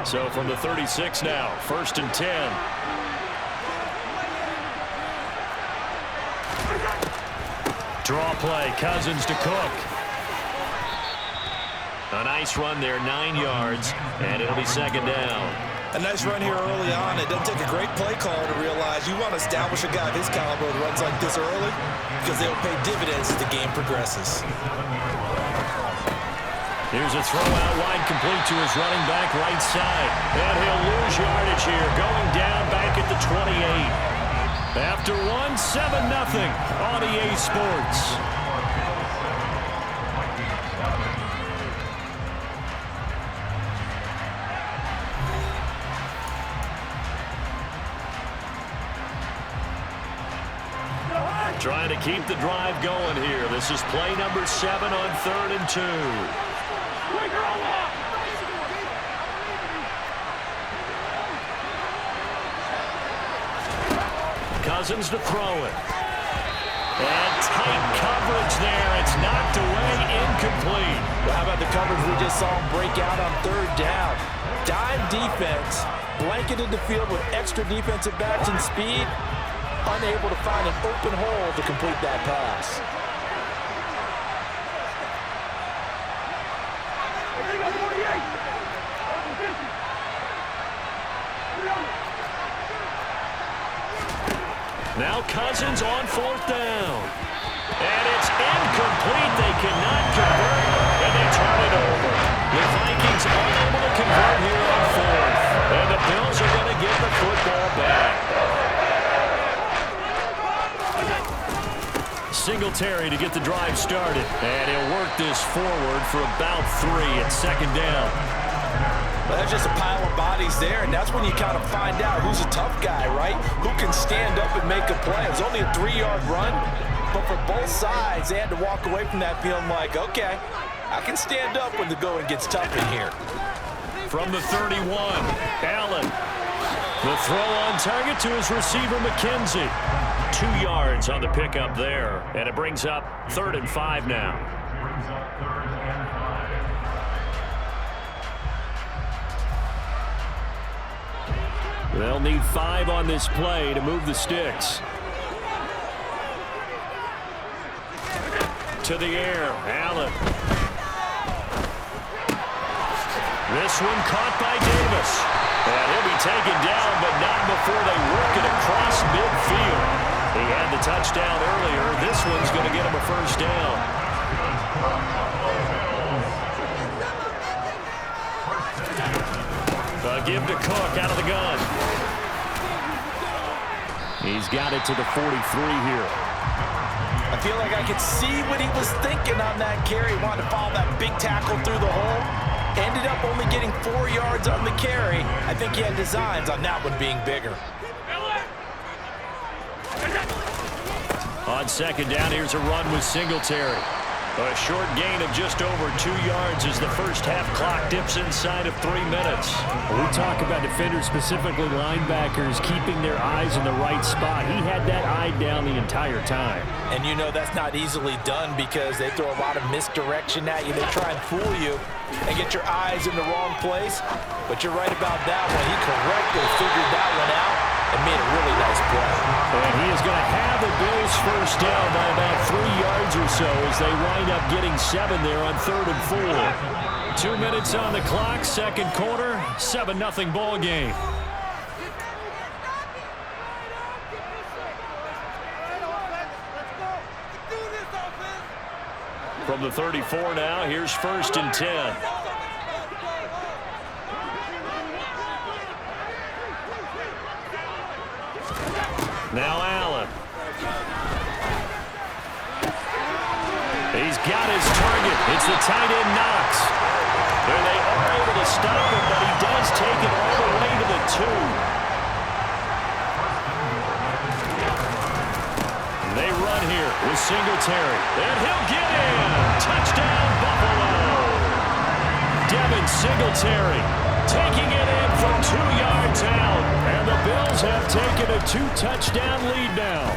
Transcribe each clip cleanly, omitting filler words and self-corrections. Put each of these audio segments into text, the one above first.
So from the 36 now, 1st and 10. Draw play, Cousins to Cook. A nice run there, 9 yards, and it'll be 2nd down. A nice run here early on. It doesn't take a great play caller to realize you want to establish a guy of his caliber that runs like this early because they'll pay dividends as the game progresses. Here's a throw out wide, complete to his running back right side. And he'll lose yardage here, going down back at the 28. After one, 7-0 on EA Sports. Trying to keep the drive going here. This is play number 7 on 3rd and 2. Cousins to throw it. And tight coverage there. It's knocked away, incomplete. Well, how about the coverage we just saw him break out on 3rd down? Dime defense, blanketed the field with extra defensive backs and speed. Unable to find an open hole to complete that pass. Now Cousins on 4th down. And it's incomplete. They cannot convert, and they turn it over. The Vikings unable to convert here on 4th. And the Bills are going to get the football back. Singletary to get the drive started. And he'll work this forward for about 3 at 2nd down. Well, that's just a pile of bodies there, and that's when you kind of find out who's a tough guy, right? Who can stand up and make a play. It was only a 3-yard run, but for both sides, they had to walk away from that feeling like, okay, I can stand up when the going gets tough in here. From the 31, Allen. The throw on target to his receiver, McKenzie. 2 yards on the pickup there, and it brings up 3rd and 5 now. They'll need 5 on this play to move the sticks. To the air, Allen. This one caught by Davis. And he'll be taken down, but not before they work it across midfield. He had the touchdown earlier. This one's going to get him a 1st down. Give to Cook out of the gun. He's got it to the 43 here. I feel like I could see what he was thinking on that carry. Wanted to follow that big tackle through the hole. Ended up only getting 4 yards on the carry. I think he had designs on that one being bigger. On 2nd down, here's a run with Singletary. A short gain of just over 2 yards as the first half clock dips inside of 3 minutes. We talk about defenders, specifically linebackers, keeping their eyes in the right spot. He had that eye down the entire time. And you know that's not easily done because they throw a lot of misdirection at you. They try and fool you and get your eyes in the wrong place. But you're right about that one. He correctly figured that one out and made a really nice play. And he is going to have the Bills 1st down by about 3 yards or so as they wind up getting 7 there on 3rd and 4. 2 minutes on the clock, 2nd quarter, 7-0 ball game. From the 34 now, here's 1st and 10. Now Allen. He's got his target. It's the tight end Knox. And they are able to stop him, but he does take it all the way to the 2. They run here with Singletary. And he'll get in. Touchdown, Buffalo. Devin Singletary taking it in from 2 yards out. And the Bills have taken a 2-touchdown lead now.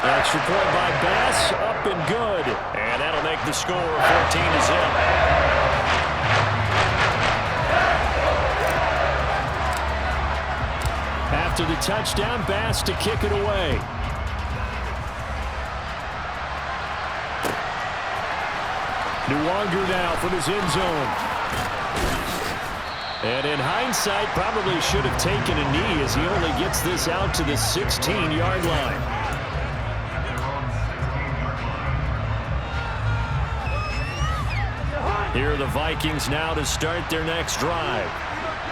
Extra point by Bass, up and good. And that'll make the score 14-0. After the touchdown, Bass to kick it away. Nwangu now from his end zone. And in hindsight, probably should have taken a knee as he only gets this out to the 16-yard line. Here are the Vikings now to start their next drive.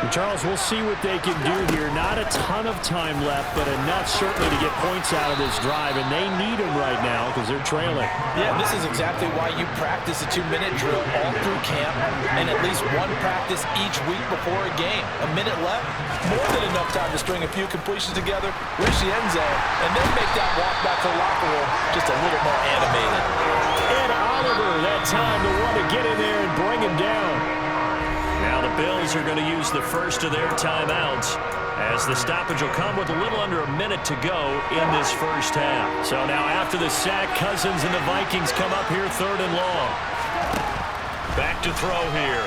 And Charles, we'll see what they can do here. Not a ton of time left, but enough certainly to get points out of this drive, and they need them right now because they're trailing. Yeah, this is exactly why you practice a 2-minute drill all through camp and at least one practice each week before a game. A minute left, more than enough time to string a few completions together, reach the end zone, and then make that walk back to the locker room just a little more animated. And Oliver, that time to want to get in there and bring him down. Now the Bills are going to use the first of their timeouts as the stoppage will come with a little under a minute to go in this first half. So now after the sack, Cousins and the Vikings come up here 3rd and long. Back to throw here.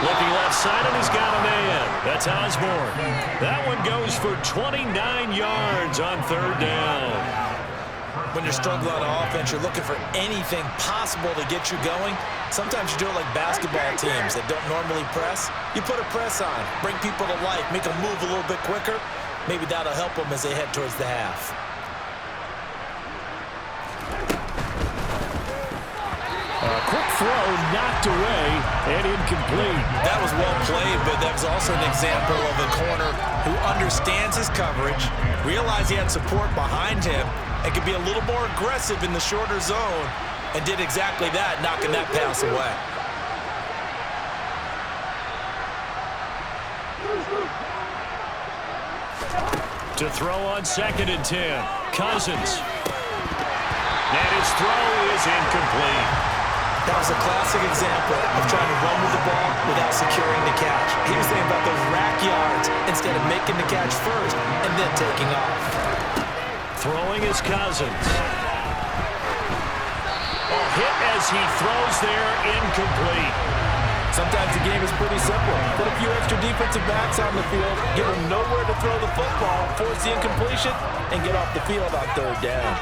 Looking left side, and he's got a man. That's Osborne. That one goes for 29 yards on 3rd down. When you're struggling on offense, you're looking for anything possible to get you going. Sometimes you do it like basketball teams that don't normally press. You put a press on, bring people to life, make them move a little bit quicker. Maybe that'll help them as they head towards the half. A quick throw knocked away and incomplete. That was well played, but that was also an example of a corner who understands his coverage, realized he had support behind him, and could be a little more aggressive in the shorter zone, and did exactly that, knocking that pass away. To throw on 2nd and 10, Cousins. And his throw is incomplete. That was a classic example of trying to run with the ball without securing the catch. He was thinking about those rack yards instead of making the catch first and then taking off. Throwing is Cousins. A hit as he throws there, incomplete. Sometimes the game is pretty simple. Put a few extra defensive backs on the field, give them nowhere to throw the football, force the incompletion, and get off the field on 3rd down.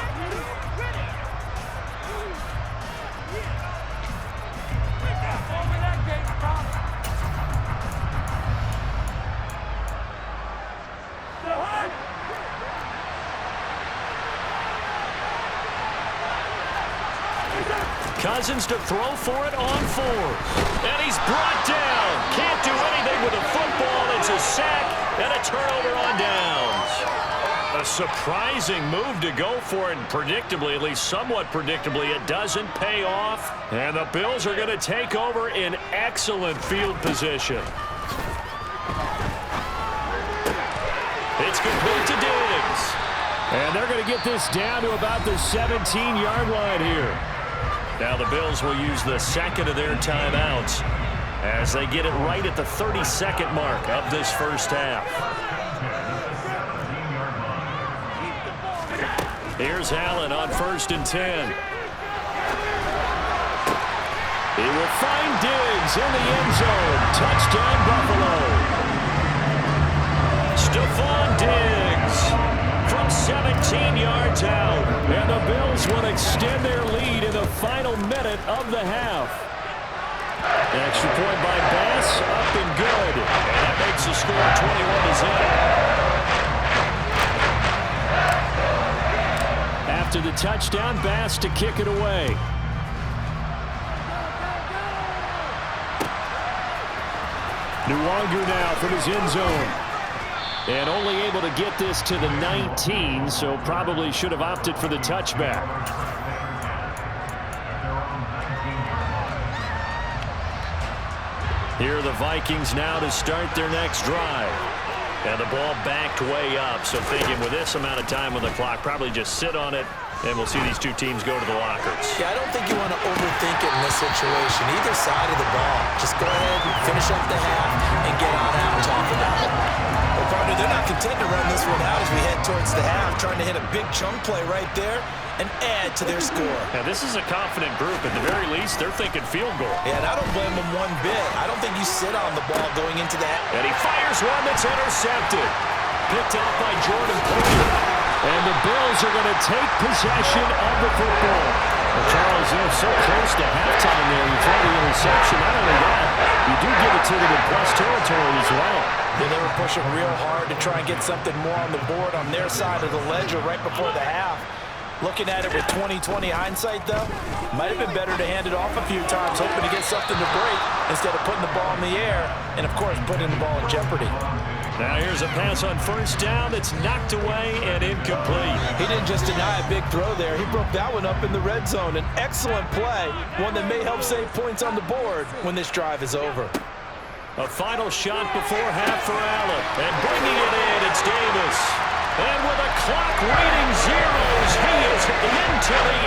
Cousins to throw for it on 4th. And he's brought down. Can't do anything with the football. It's a sack and a turnover on downs. A surprising move to go for it, and predictably, at least somewhat predictably, it doesn't pay off. And the Bills are going to take over in excellent field position. It's complete to Diggs. And they're going to get this down to about the 17-yard line here. Now the Bills will use the 2nd of their timeouts as they get it right at the 32nd mark of this first half. Here's Allen on 1st and 10. He will find Diggs in the end zone. Touchdown, Buffalo. Stephon Diggs from 17 yards out. And the Bills will extend their lead in the final minute of the half. An extra point by Bass, up and good. And that makes the score 21-0. After the touchdown, Bass to kick it away. Nwangu now from his end zone. And only able to get this to the 19, so probably should have opted for the touchback. Here are the Vikings now to start their next drive. And the ball backed way up, so thinking with this amount of time on the clock, probably just sit on it, and we'll see these two teams go to the lockers. Yeah, I don't think you want to overthink it in this situation. Either side of the ball. Just go ahead and finish up the half and get on out and talk about it. They'll probably partner, they're not content to run this one out as we head towards the half, trying to hit a big chunk play right there and add to their score. Now, this is a confident group. At the very least, they're thinking field goal. Yeah, and I don't blame them one bit. I don't think you sit on the ball going into that. And he fires one that's intercepted. Picked off by Jordan Poyer. And the Bills are going to take possession of the football. Well, Charles, so close to halftime there. You throw the interception. Not only that, you do give it to them in plus territory as well. Yeah, they were pushing real hard to try and get something more on the board on their side of the ledger right before the half. Looking at it with 20/20 hindsight, though, might have been better to hand it off a few times, hoping to get something to break instead of putting the ball in the air and, of course, putting the ball in jeopardy. Now here's a pass on first down that's knocked away and incomplete. He didn't just deny a big throw there. He broke that one up in the red zone. An excellent play, one that may help save points on the board when this drive is over. A final shot before half for Allen. And bringing it in, it's Davis. And with a clock reading zeros, he is into the